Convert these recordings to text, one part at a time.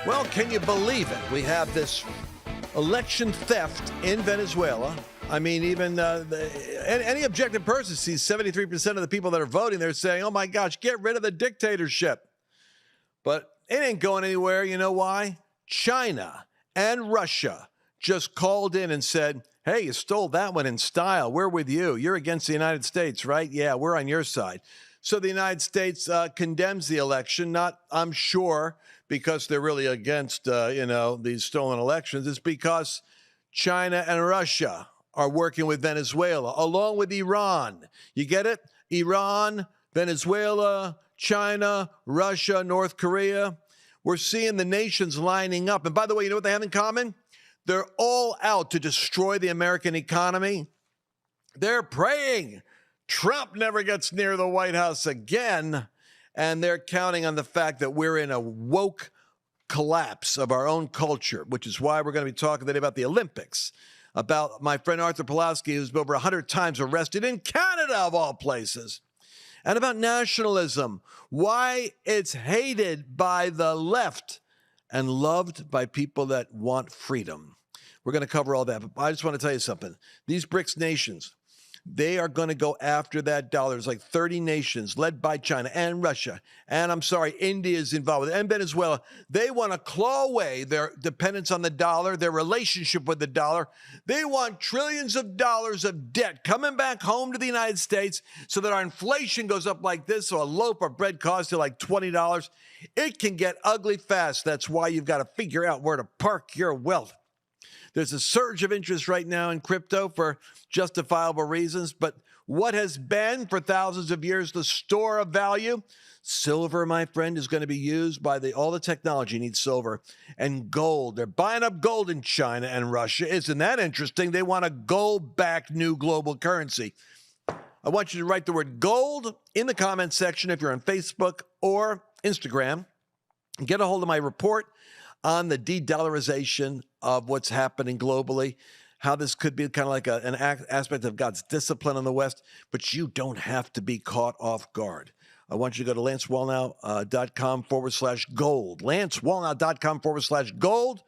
Well, can you believe it? We have this election theft in Venezuela. I mean, even any objective person sees 73% of the people that are voting, they're saying, oh my gosh, get rid of the dictatorship. But it ain't going anywhere. You know why? China and Russia just called in and said, hey, you stole that one in style. We're with you. You're against the United States, right? Yeah, we're on your side. So the United States condemns the election, not, I'm sure, because they're really against, these stolen elections. It's because China and Russia are working with Venezuela, along with Iran. You get it? Iran, Venezuela, China, Russia, North Korea. We're seeing the nations lining up. And by the way, you know what they have in common? They're all out to destroy the American economy. They're praying Trump never gets near the White House again. And they're counting on the fact that we're in a woke collapse of our own culture, which is why we're going to be talking today about the Olympics, about my friend Arthur Pawlowski, who's been over 100 times arrested in Canada, of all places, and about nationalism, why it's hated by the left and loved by people that want freedom. We're going to cover all that, but I just want to tell you something. These BRICS nations, they are going to go after that dollar. There's like 30 nations led by China and Russia. And I'm sorry, India is involved with it, and Venezuela. They want to claw away their dependence on the dollar, their relationship with the dollar. They want trillions of dollars of debt coming back home to the United States so that our inflation goes up like this. So a loaf of bread costs you like $20. It can get ugly fast. That's why you've got to figure out where to park your wealth. There's a surge of interest right now in crypto for justifiable reasons, but what has been for thousands of years the store of value? Silver, my friend, is going to be used by all the technology needs silver, and gold. They're buying up gold in China and Russia. Isn't that interesting? They want a gold-backed new global currency. I want you to write the word gold in the comments section if you're on Facebook or Instagram. Get a hold of my report on the de-dollarization of what's happening globally, how this could be kind of like an aspect of God's discipline in the West, but you don't have to be caught off guard. I want you to go to lancewallnau.com/gold, lancewallnau.com/gold,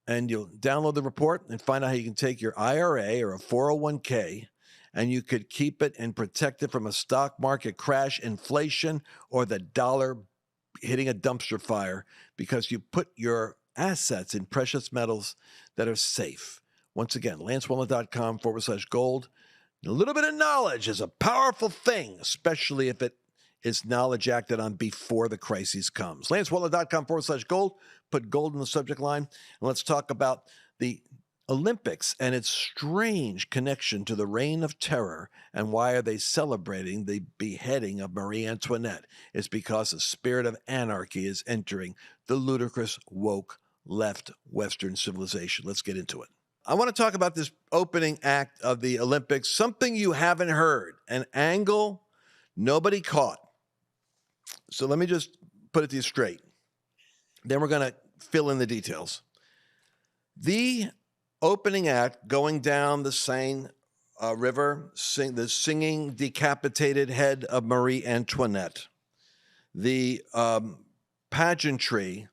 and you'll download the report and find out how you can take your IRA or a 401k, and you could keep it and protect it from a stock market crash, inflation, or the dollar hitting a dumpster fire, because you put your assets in precious metals that are safe. Once again, lancewallnau.com/gold. A little bit of knowledge is a powerful thing, especially if it is knowledge acted on before the crisis comes. lancewallnau.com/gold. Put gold in the subject line. And let's talk about the Olympics and its strange connection to the Reign of Terror, and why are they celebrating the beheading of Marie Antoinette? It's because a spirit of anarchy is entering the ludicrous, woke, left Western civilization. Let's get into it. I want to talk about this opening act of the Olympics, something you haven't heard, an angle nobody caught. So let me just put it to you straight. Then we're going to fill in the details. The opening act, going down the Seine River, the singing decapitated head of Marie Antoinette, the pageantry,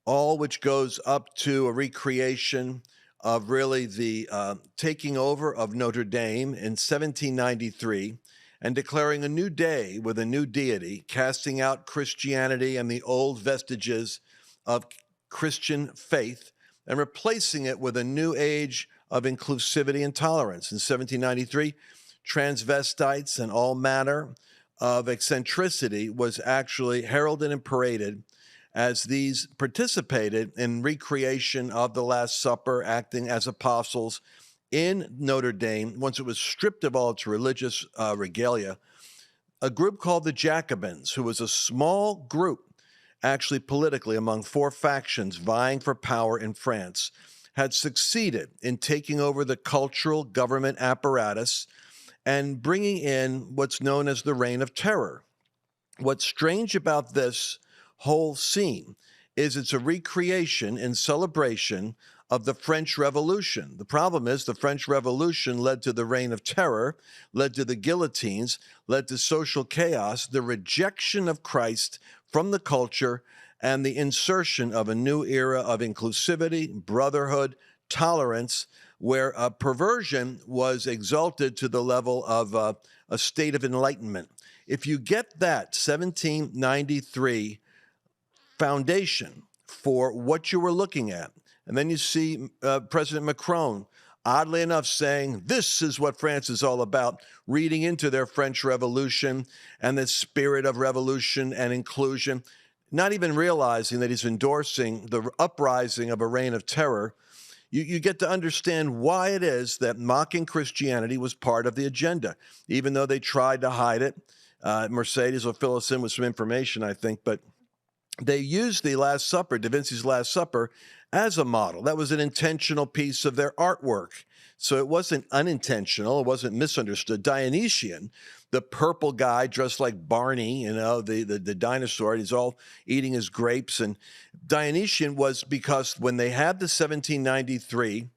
all which goes up to a recreation of really the taking over of Notre Dame in 1793 and declaring a new day with a new deity, casting out Christianity and the old vestiges of Christian faith, and replacing it with a new age of inclusivity and tolerance. In 1793, transvestites and all manner of eccentricity was actually heralded and paraded as these participated in recreation of the Last Supper, acting as apostles in Notre Dame once it was stripped of all its religious regalia. A group called the Jacobins, who was a small group actually politically among four factions vying for power in France, had succeeded in taking over the cultural government apparatus and bringing in what's known as the Reign of Terror. What's strange about this whole scene is it's a recreation and celebration of the French Revolution. The problem is the French Revolution led to the Reign of Terror, led to the guillotines, led to social chaos, the rejection of Christ from the culture, and the insertion of a new era of inclusivity, brotherhood, tolerance, where perversion was exalted to the level of a state of enlightenment. If you get that 1793 foundation for what you were looking at, and then you see President Macron, oddly enough, saying, this is what France is all about, reading into their French Revolution and the spirit of revolution and inclusion, not even realizing that he's endorsing the uprising of a reign of terror. You get to understand why it is that mocking Christianity was part of the agenda, even though they tried to hide it. Mercedes will fill us in with some information, I think, but they used the Last Supper, Da Vinci's Last Supper, as a model. That was an intentional piece of their artwork. So it wasn't unintentional. It wasn't misunderstood. Dionysian, the purple guy dressed like Barney, you know, the dinosaur, he's all eating his grapes. And Dionysian was because when they had the 1793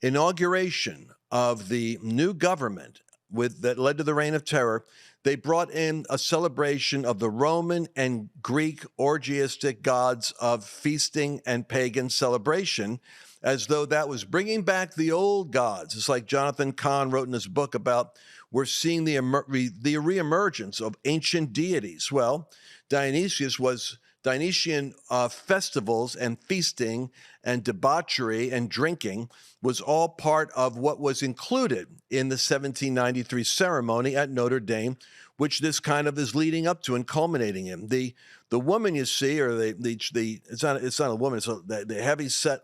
inauguration of the new government that led to the Reign of Terror, they brought in a celebration of the Roman and Greek orgiastic gods of feasting and pagan celebration, as though that was bringing back the old gods. It's like Jonathan Cahn wrote in his book about we're seeing the reemergence of ancient deities. Well, Dionysian festivals and feasting and debauchery and drinking was all part of what was included in the 1793 ceremony at Notre Dame, which this kind of is leading up to and culminating in. The woman you see, or it's not a woman, it's the heavy-set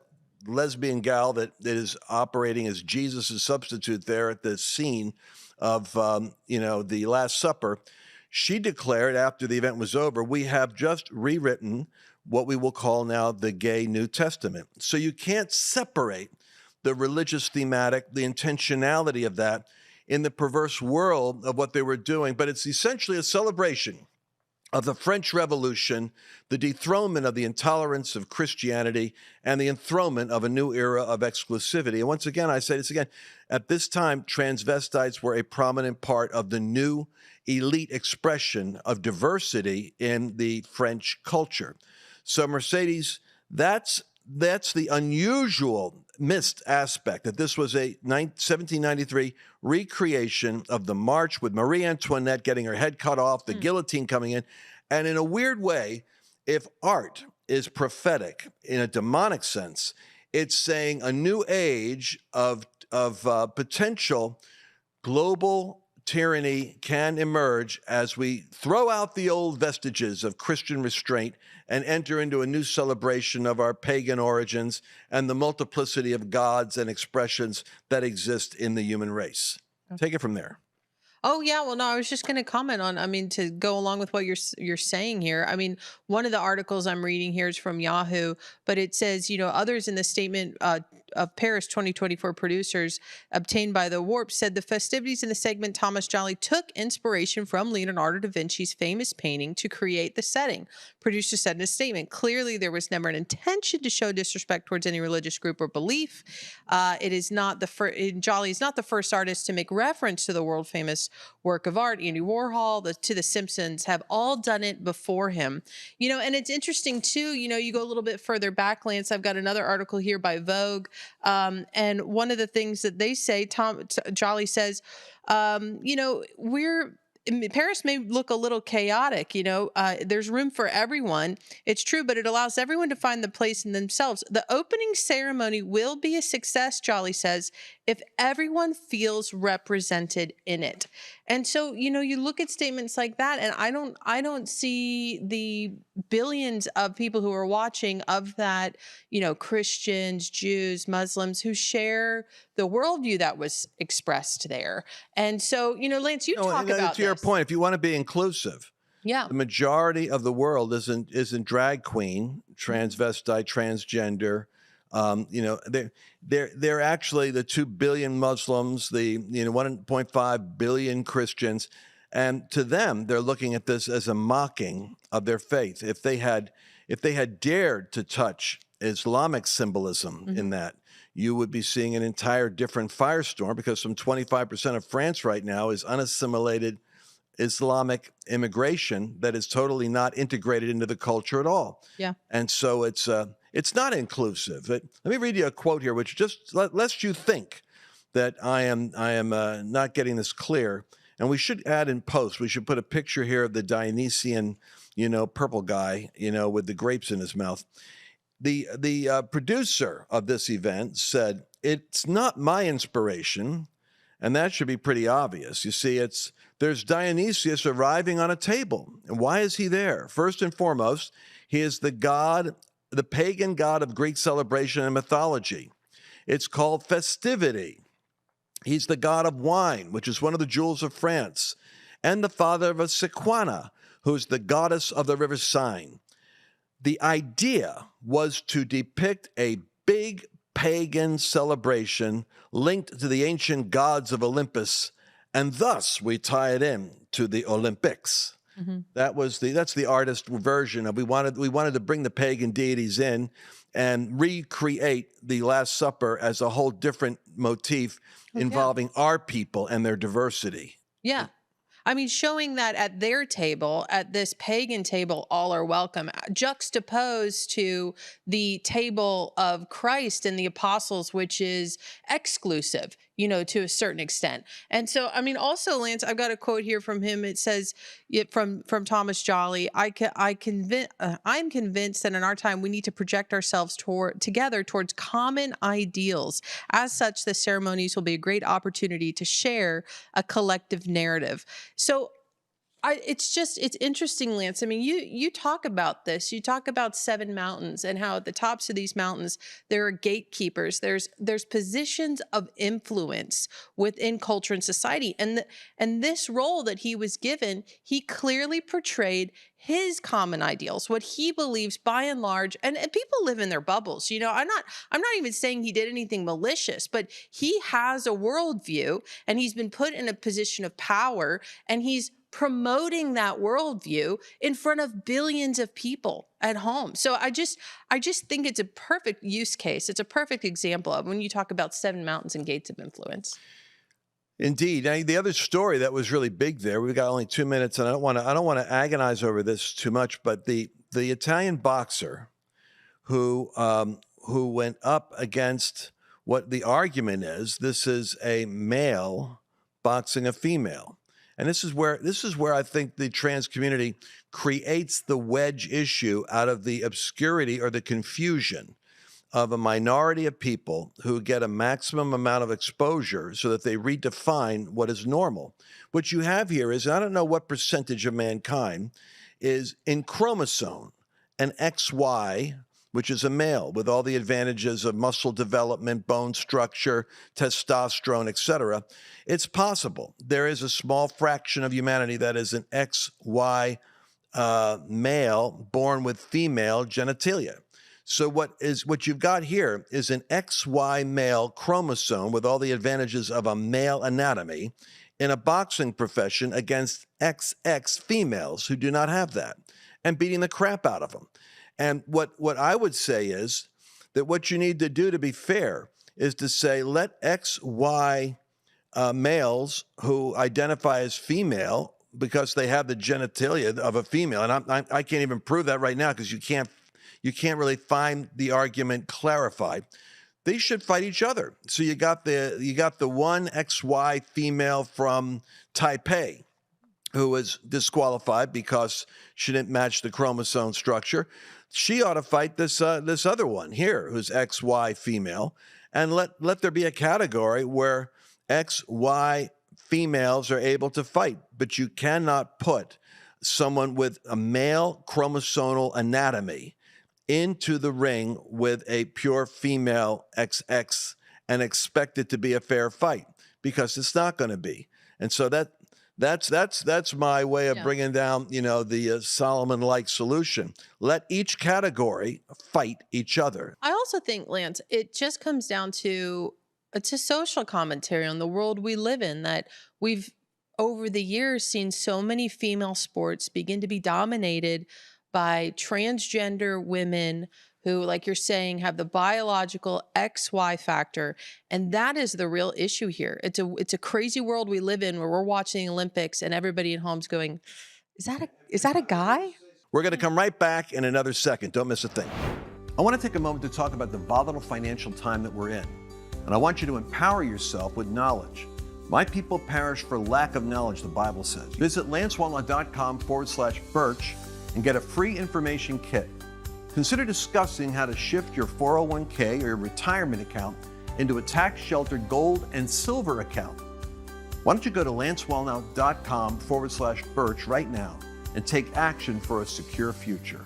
lesbian gal that is operating as Jesus' substitute there at the scene of the Last Supper. She declared after the event was over, we have just rewritten what we will call now the gay New Testament. So you can't separate the religious thematic, the intentionality of that in the perverse world of what they were doing. But it's essentially a celebration of the French Revolution, the dethronement of the intolerance of Christianity, and the enthronement of a new era of exclusivity. And once again, I say this again, at this time, transvestites were a prominent part of the new elite expression of diversity in the French culture. So Mercedes, that's the unusual missed aspect, that this was a 1793 recreation of the march with Marie Antoinette getting her head cut off, the guillotine coming in. And in a weird way, if art is prophetic in a demonic sense, it's saying a new age of potential global tyranny can emerge as we throw out the old vestiges of Christian restraint and enter into a new celebration of our pagan origins and the multiplicity of gods and expressions that exist in the human race. Take it from there. Oh, yeah. Well, no, I was just going to comment on, I mean, to go along with what you're saying here. I mean, one of the articles I'm reading here is from Yahoo, but it says, others in the statement of Paris 2024 producers obtained by the Warp said the festivities in the segment Thomas Jolly took inspiration from Leonardo da Vinci's famous painting to create the setting. Producers said in a statement, clearly there was never an intention to show disrespect towards any religious group or belief. It is not Jolly is not the first artist to make reference to the world famous work of art. Andy Warhol, to the Simpsons have all done it before him. And it's interesting too, you go a little bit further back, Lance, I've got another article here by Vogue. And one of the things that they say, Jolly says, Paris may look a little chaotic, there's room for everyone. It's true, but it allows everyone to find the place in themselves. The opening ceremony will be a success, Jolly says, if everyone feels represented in it. And so, you look at statements like that, and I don't see the billions of people who are watching of that, Christians, Jews, Muslims who share the worldview that was expressed there. And so, Lance, you talk about to your point, if you want to be inclusive, yeah, the majority of the world isn't drag queen, transvestite, transgender. They're actually the 2 billion Muslims, the 1.5 billion Christians, and to them, they're looking at this as a mocking of their faith. If they had dared to touch Islamic symbolism in that, you would be seeing an entire different firestorm, because some 25% of France right now is unassimilated Islamic immigration that is totally not integrated into the culture at all. Yeah. And so it's not inclusive. Let me read you a quote here, which just lets you think that I am not getting this clear. And we should add in post, we should put a picture here of the Dionysian, purple guy, with the grapes in his mouth. The producer of this event said, "It's not my inspiration," and that should be pretty obvious. You see, there's Dionysius arriving on a table. And why is he there? First and foremost, he is the pagan god of Greek celebration and mythology. It's called festivity. He's the god of wine, which is one of the jewels of France, and the father of a Sequana, who's the goddess of the river Seine. The idea was to depict a big pagan celebration linked to the ancient gods of Olympus, and thus we tie it in to the Olympics. Mm-hmm. That's the artist version of we wanted to bring the pagan deities in and recreate the Last Supper as a whole different motif involving our people and their diversity. Yeah. I mean, showing that at their table, at this pagan table, all are welcome, juxtaposed to the table of Christ and the apostles, which is exclusive, to a certain extent. And so, I mean, also, Lance, I've got a quote here from him. It says, from Thomas Jolly, I'm convinced that in our time we need to project ourselves together towards common ideals. As such, the ceremonies will be a great opportunity to share a collective narrative. So it's interesting, Lance. I mean, you talk about this. You talk about 7 mountains and how at the tops of these mountains, there are gatekeepers. There's positions of influence within culture and society. And this role that he was given, he clearly portrayed his common ideals, what he believes by and large, and people live in their bubbles. I'm not even saying he did anything malicious, but he has a worldview and he's been put in a position of power and he's promoting that worldview in front of billions of people at home. So I just think it's a perfect use case. It's a perfect example of when you talk about 7 mountains and gates of influence. Indeed. Now, the other story that was really big there, we've got only 2 minutes, and I don't want to agonize over this too much, but the Italian boxer who went up against what the argument is, this is a male boxing a female. And this is where I think the trans community creates the wedge issue out of the obscurity or the confusion of a minority of people who get a maximum amount of exposure so that they redefine what is normal. What you have here is, I don't know what percentage of mankind is in chromosome, an XY, which is a male with all the advantages of muscle development, bone structure, testosterone, etc. It's possible. There is a small fraction of humanity that is an XY male born with female genitalia. So what you've got here is an XY male chromosome with all the advantages of a male anatomy in a boxing profession against XX females who do not have that, and beating the crap out of them. And what I would say is that what you need to do to be fair is to say, let XY males who identify as female because they have the genitalia of a female, and I can't even prove that right now because you can't really find the argument clarified. They should fight each other. So you got the one XY female from Taipei who was disqualified because she didn't match the chromosome structure. She ought to fight this other one here who's XY female, and let there be a category where XY females are able to fight, but you cannot put someone with a male chromosomal anatomy into the ring with a pure female XX and expect it to be a fair fight, because it's not going to be. And so that's my way of bringing down, the Solomon-like solution. Let each category fight each other. I also think, Lance, it just comes down to it's a social commentary on the world we live in, that we've over the years seen so many female sports begin to be dominated by transgender women who, like you're saying, have the biological XY factor. And that is the real issue here. It's a crazy world we live in where we're watching the Olympics and everybody at home's going, is that a guy? We're going to come right back in another second. Don't miss a thing. I want to take a moment to talk about the volatile financial time that we're in. And I want you to empower yourself with knowledge. My people perish for lack of knowledge, the Bible says. Visit lancewallnau.com/birch and get a free information kit. Consider discussing how to shift your 401k or your retirement account into a tax-sheltered gold and silver account. Why don't you go to lancewallnau.com/birch right now and take action for a secure future.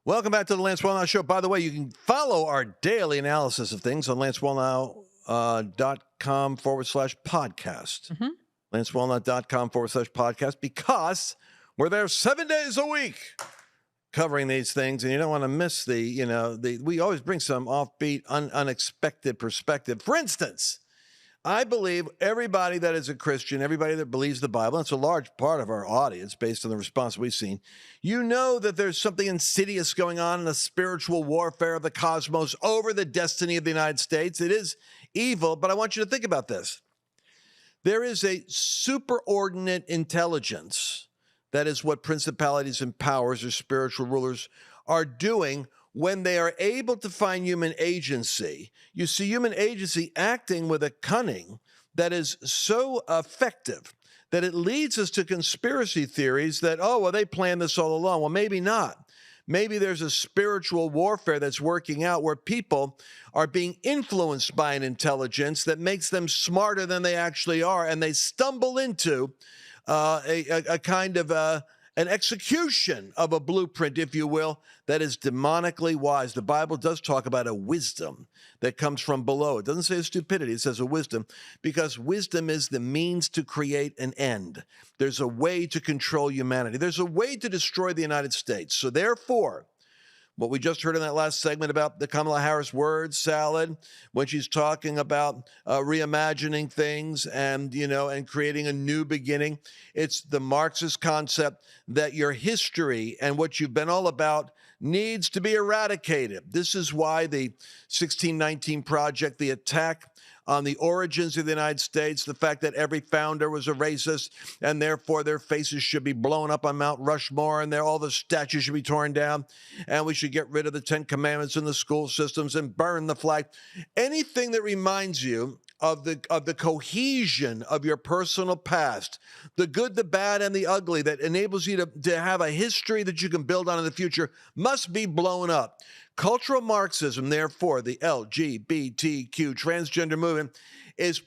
Welcome back to the Lance Wallnau Show. By the way, you can follow our daily analysis of things on lancewallnau.com/podcast. Mm-hmm. lancewallnau.com/podcast, because we're there 7 days a week covering these things, and you don't want to miss we always bring some offbeat, unexpected perspective. For instance, I believe everybody that is a Christian, everybody that believes the Bible, and it's a large part of our audience based on the response we've seen, you know that there's something insidious going on in the spiritual warfare of the cosmos over the destiny of the United States. It is evil, but I want you to think about this. There is a superordinate intelligence. That is what principalities and powers or spiritual rulers are doing when they are able to find human agency. You see human agency acting with a cunning that is so effective that it leads us to conspiracy theories that, they planned this all along. Well, maybe not. Maybe there's a spiritual warfare that's working out where people are being influenced by an intelligence that makes them smarter than they actually are, and they stumble into a kind of an execution of a blueprint, if you will, that is demonically wise. The Bible does talk about a wisdom that comes from below. It doesn't say a stupidity, it says a wisdom, because wisdom is the means to create an end. There's a way to control humanity. There's a way to destroy the United States. So therefore, what we just heard in that last segment about the Kamala Harris word salad, when she's talking about reimagining things and creating a new beginning, it's the Marxist concept that your history and what you've been all about needs to be eradicated. This is why the 1619 Project, the attack on the origins of the United States, the fact that every founder was a racist, and therefore their faces should be blown up on Mount Rushmore, and all the statues should be torn down, and we should get rid of the 10 Commandments in the school systems and burn the flag. Anything that reminds you of the cohesion of your personal past, the good, the bad, and the ugly, that enables you to have a history that you can build on in the future, must be blown up. Cultural Marxism, therefore, the LGBTQ transgender movement, is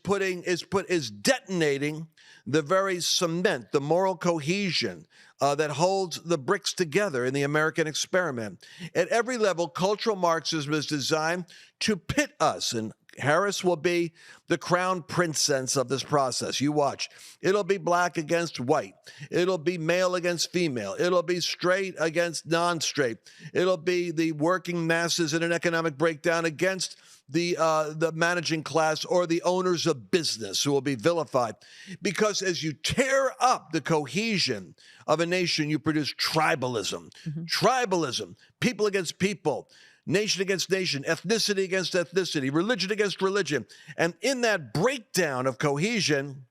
detonating the very cement, the moral cohesion that holds the bricks together in the American experiment. At every level, cultural Marxism is designed to pit us, and Harris will be the crown princess of this process. You watch. It'll be black against white. It'll be male against female. It'll be straight against non-straight. It'll be the working masses in an economic breakdown against the managing class or the owners of business, who will be vilified. Because as you tear up the cohesion of a nation, you produce tribalism. Mm-hmm. Tribalism, people against people, nation against nation, ethnicity against ethnicity, religion against religion. And in that breakdown of cohesion,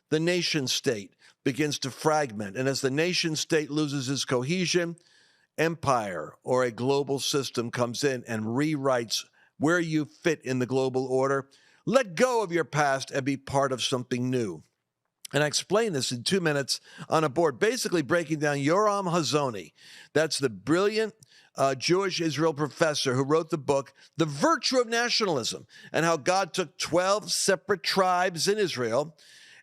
the nation state begins to fragment. And as the nation state loses its cohesion, empire or a global system comes in and rewrites where you fit in the global order. Let go of your past and be part of something new. And I explain this in 2 minutes on a board, basically breaking down Yoram Hazony. That's the brilliant Jewish Israel professor who wrote the book, The Virtue of Nationalism, and how God took 12 separate tribes in Israel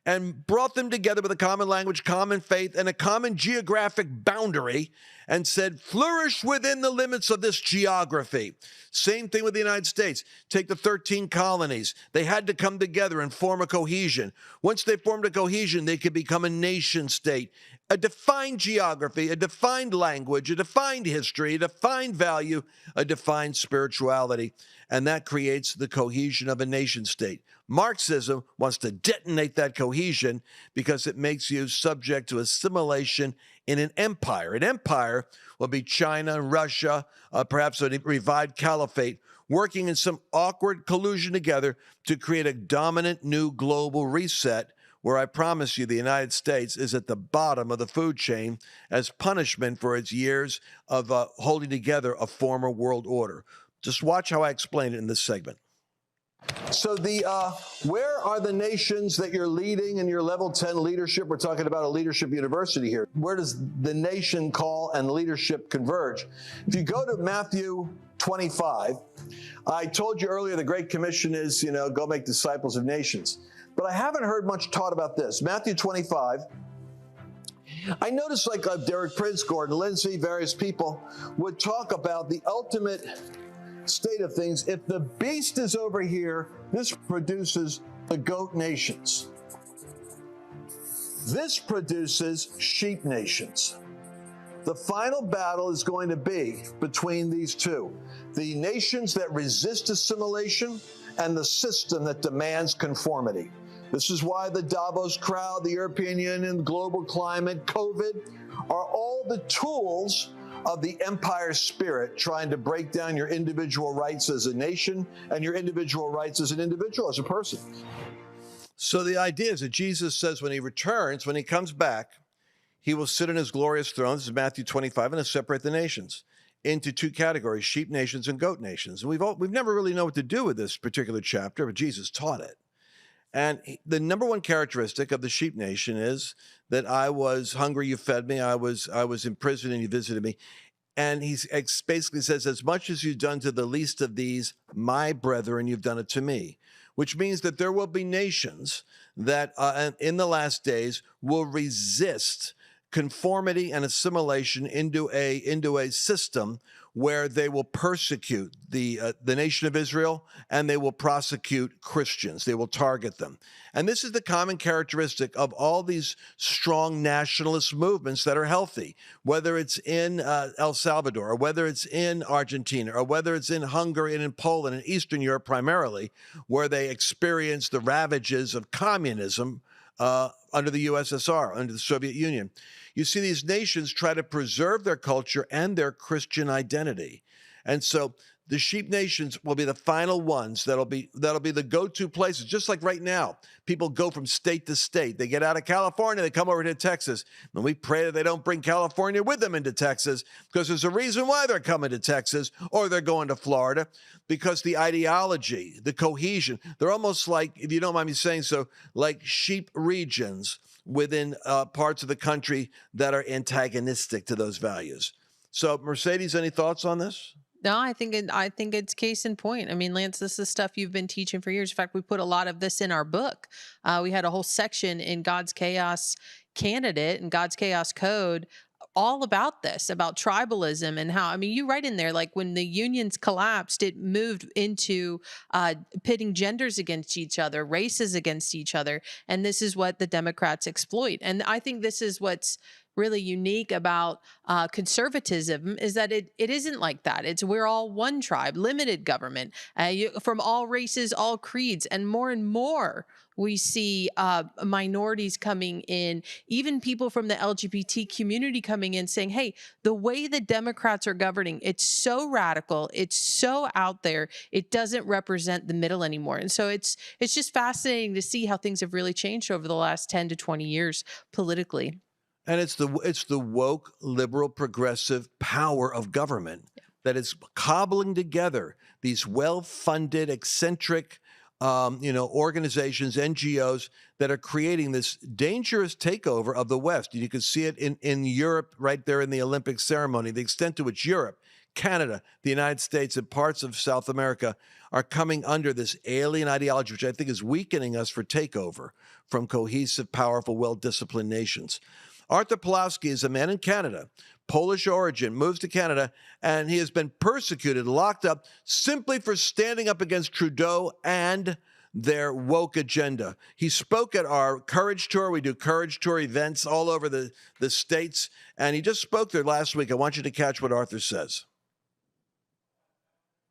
and brought them together with a common language, common faith, and a common geographic boundary, and said, flourish within the limits of this geography. Same thing with the United States. Take the 13 colonies. They had to come together and form a cohesion. Once they formed a cohesion, they could become a nation state, a defined geography, a defined language, a defined history, a defined value, a defined spirituality. And that creates the cohesion of a nation state. Marxism wants to detonate that cohesion because it makes you subject to assimilation in an empire. An empire will be China and Russia, perhaps a revived caliphate, working in some awkward collusion together to create a dominant new global reset where I promise you the United States is at the bottom of the food chain as punishment for its years of holding together a former world order. Just watch how I explain it in this segment. So where are the nations that you're leading in your level 10 leadership? We're talking about a leadership university here. Where does the nation call and leadership converge? If you go to Matthew 25, I told you earlier the Great Commission is, go make disciples of nations. But I haven't heard much taught about this. Matthew 25, I noticed like Derek Prince, Gordon Lindsay, various people would talk about the ultimate state of things. If the beast is over here, this produces the goat nations. This produces sheep nations. The final battle is going to be between these two. The nations that resist assimilation and the system that demands conformity. This is why the Davos crowd, the European Union, global climate, COVID are all the tools of the empire spirit trying to break down your individual rights as a nation and your individual rights as an individual, as a person. So the idea is that Jesus says when he returns, when he comes back, he will sit in his glorious throne, this is Matthew 25, and he'll separate the nations into two categories, sheep nations and goat nations. And we've never really known what to do with this particular chapter, but Jesus taught it. And the number one characteristic of the sheep nation is that I was hungry, you fed me. I was in prison and you visited me. And he basically says, as much as you've done to the least of these, my brethren, you've done it to me. Which means that there will be nations that in the last days will resist conformity and assimilation into a system where they will persecute the nation of Israel and they will prosecute Christians. They will target them. And this is the common characteristic of all these strong nationalist movements that are healthy, whether it's in El Salvador, or whether it's in Argentina, or whether it's in Hungary and in Poland and Eastern Europe primarily, where they experience the ravages of communism under the USSR, under the Soviet Union. You see these nations try to preserve their culture and their Christian identity. And so the sheep nations will be the final ones that'll be the go-to places. Just like right now, people go from state to state. They get out of California, they come over to Texas. And we pray that they don't bring California with them into Texas, because there's a reason why they're coming to Texas or they're going to Florida, because the ideology, the cohesion, they're almost like, if you don't mind me saying so, like sheep regions within parts of the country that are antagonistic to those values. So, Mercedes, any thoughts on this? No, I think it's case in point. I mean, Lance, this is stuff you've been teaching for years. In fact, we put a lot of this in our book. We had a whole section in God's Chaos Candidate and God's Chaos Code all about this, about tribalism and how, I mean, you write in there, like when the unions collapsed, it moved into pitting genders against each other, races against each other. And this is what the Democrats exploit. And I think this is what's really unique about conservatism, is that it isn't like that. It's we're all one tribe, limited government, from all races, all creeds, and more we see minorities coming in, even people from the LGBT community coming in saying, hey, the way the Democrats are governing, it's so radical, it's so out there, it doesn't represent the middle anymore. And so it's just fascinating to see how things have really changed over the last 10 to 20 years politically. And it's the woke, liberal, progressive power of government that is cobbling together these well-funded, eccentric, organizations, NGOs that are creating this dangerous takeover of the West. You can see it in Europe, right there in the Olympic ceremony, the extent to which Europe, Canada, the United States, and parts of South America are coming under this alien ideology, which I think is weakening us for takeover from cohesive, powerful, well-disciplined nations. Arthur Pawlowski is a man in Canada, Polish origin, moves to Canada, and he has been persecuted, locked up, simply for standing up against Trudeau and their woke agenda. He spoke at our Courage Tour. We do Courage Tour events all over the states, and he just spoke there last week. I want you to catch what Arthur says.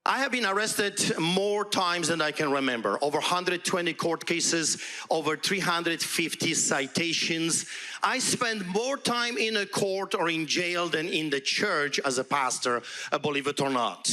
I have been arrested more times than I can remember. Over 120 court cases, over 350 citations. I spend more time in a court or in jail than in the church as a pastor, believe it or not.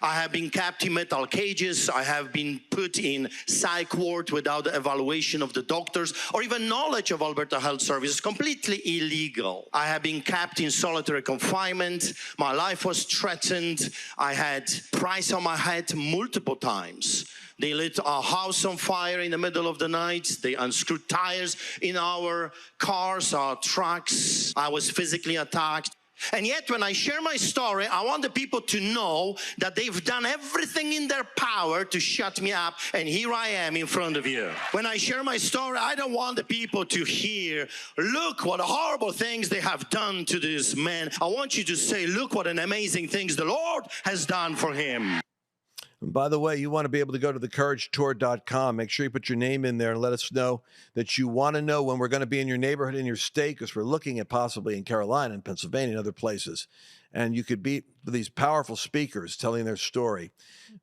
I have been kept in metal cages. I have been put in psych ward without the evaluation of the doctors or even knowledge of Alberta Health Services. Completely illegal. I have been kept in solitary confinement. My life was threatened. I had price on my head multiple times. They lit our house on fire in the middle of the night. They unscrewed tires in our cars, our trucks. I was physically attacked. And yet when I share my story, I want the people to know that they've done everything in their power to shut me up, and here I am in front of you. When I share my story, I don't want the people to hear, look what horrible things they have done to this man. I want you to say, look what an amazing things the Lord has done for him. And by the way, you want to be able to go to thecouragetour.com. Make sure you put your name in there and let us know that you want to know when we're going to be in your neighborhood, in your state, because we're looking at possibly in Carolina and Pennsylvania and other places. And you could be these powerful speakers telling their story.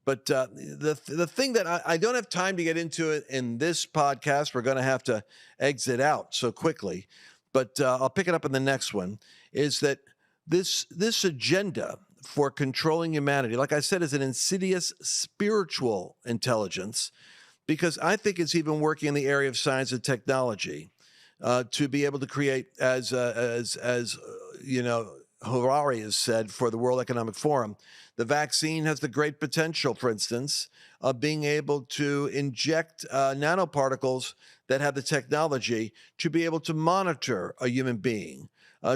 But the thing that I don't have time to get into it in this podcast, we're going to have to exit out so quickly, but I'll pick it up in the next one, is that this agenda for controlling humanity, like I said, is an insidious spiritual intelligence, because I think it's even working in the area of science and technology to be able to create, as you know, Harari has said for the World Economic Forum, the vaccine has the great potential, for instance, of being able to inject nanoparticles that have the technology to be able to monitor a human being,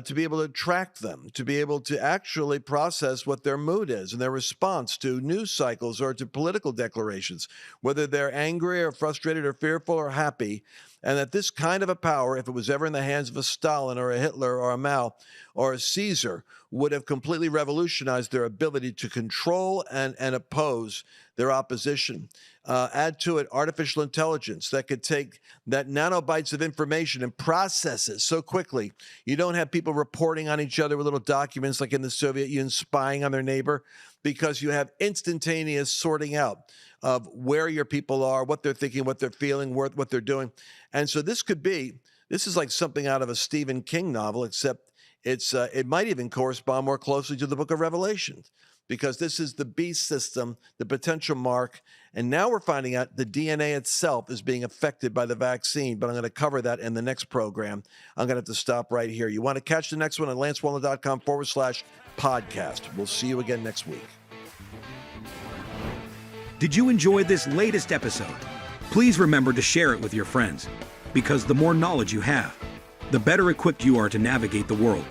to be able to track them, to be able to actually process what their mood is and their response to news cycles or to political declarations, whether they're angry or frustrated or fearful or happy. And that this kind of a power, if it was ever in the hands of a Stalin or a Hitler or a Mao or a Caesar, would have completely revolutionized their ability to control and oppose their opposition. Add to it artificial intelligence that could take that nanobytes of information and process it so quickly. You don't have people reporting on each other with little documents like in the Soviet Union, spying on their neighbor, because you have instantaneous sorting out of where your people are, what they're thinking, what they're feeling, what they're doing. And so this is like something out of a Stephen King novel, except it might even correspond more closely to the book of Revelation, because this is the beast system, the potential mark. And now we're finding out the DNA itself is being affected by the vaccine. But I'm going to cover that in the next program. I'm going to have to stop right here. You want to catch the next one at lancewallnau.com/podcast. We'll see you again next week. Did you enjoy this latest episode? Please remember to share it with your friends, because the more knowledge you have, the better equipped you are to navigate the world.